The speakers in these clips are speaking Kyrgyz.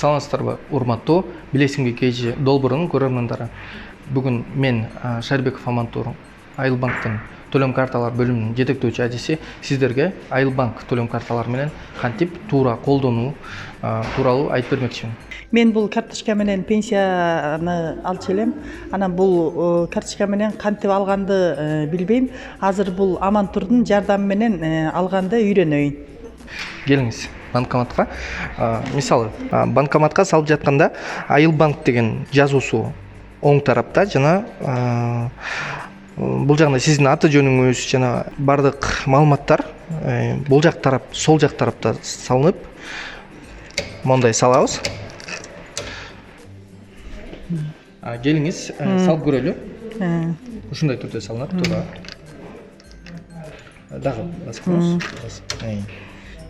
Саламатсыздарбы, урматтуу Билесиңби.Kg долбоорунун көрөрмөндөрү. Бүгүн мен Шарбеков Амантур Айылбанктын төлөм карталар бөлүмүнүн жетектөөчү адиси сиздерге Айылбанк төлөм карталары менен кантип туура колдонуу тууралуу айтып бермекчимин. Мен бул карточка менен пенсияны алчу элем. Анан бул карточка менен кантип алганды билбейм. Азыр бул Амантурдун жардамы менен алганды үйрөнөйүн. Келиңиз банкоматка. Мисалы, банкоматка салып жатканда Айылбанк деген жазуусу оң тарапта жана бул жагында сиздин аты жөнүңүз жана бардык маалыматтар бул жак тарап, сол жак тарапта салынып, мондай салабыз. Келиңиз, салып көрөлү. Ушундай түрдө салынат, туура. Дагы басыңыз.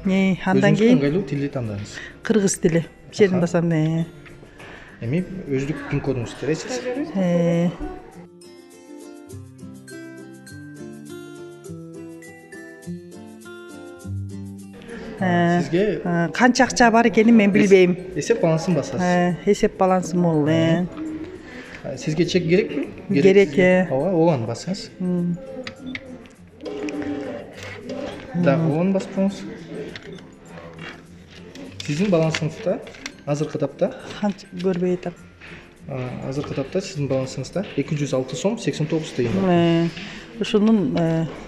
Андан кийин ыңгайлуу тилди тандаңыз. кыргыз тили. Жерин басам. Эми өздүк пин кодуңузду тересиз. Сизге канча акча бар экенин мен билбейм. Эсеп балансын басасыз. Эсеп балансы мол. Сизге чек керекпи? Керек. Ооба, оганы басыңыз. Дагы оганы басып коюңуз. Сиздин балансыңызда азыркы тапта Канча көрбөй атам. Азыркы тапта сиздин балансыңызда 206 сом 89 тыйын. Ушунун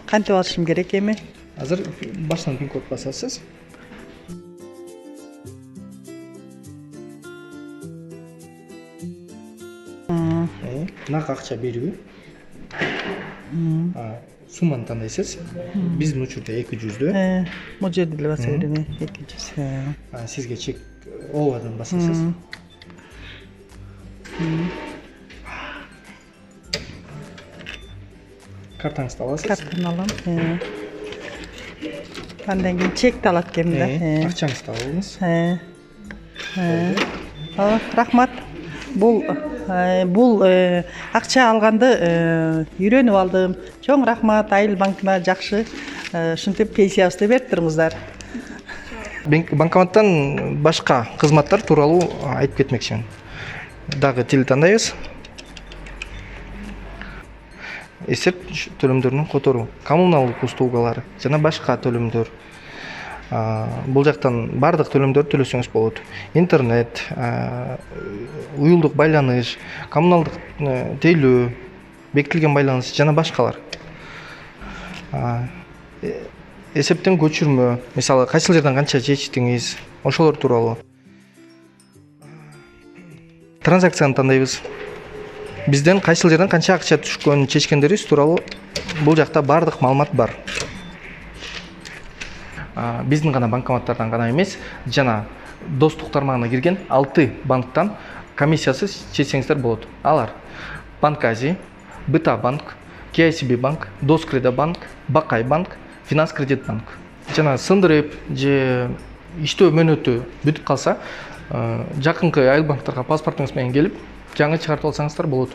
кантип алышым керек эми? Азыр башынан пин код басасыз. Нак акча берүү. Сумманы тандайсыз. Биздин учурда 200дө. Бул жерде эле баса берем. 200. Сизге чек ооадан басасыз. Картаңызды аласыз. Картаны алам. Андан кийин чекти алат экенмин да. Акчаңызды алыңыз. Рахмат. Бул акча алганды үйрөнүп алдым. Чоң рахмат Айылбанкына, жакшы ушинтип пенсиябызды берип туруңуздар. Банкоматтан башка кызматтар тууралуу айтып кетмекчимин. Дагы тил тандайбыз. Эсеп төлөмдөрүнүн которуу, коммуналдык услугалар жана башка төлөмдөр. Бул жактан бардык төлөмдөрдү төлөсөңүз болот. Интернет, уюлдук байланыш, коммуналдык тейлөө, бекитилген байланыш жана башкалар. Эсептен көчүрмө, мисалы кайсыл жерден канча чечтиңиз, ошолор тууралуу. Транзакцияны тандайбыз. Бизден кайсыл жерден канча акча түшкөн, чечкендерибиз тууралуу бул жакта бардык маалымат бар. Биздин гана банкоматтардан гана эмес, жана достук тармагына кирген 6 банктан комиссиясыз чечсеңиздер болот. Алар Банк-Ази, БТА банк, KCB банк, Доскредо банк, Бакай банк, Финанс кредит банк. Жана сындырып же иштөө мөөнөтү бүтүп калса, жакынкы Айылбанктарга паспортуңуз менен келип, жаңы чыгартып алсаңыздар болот.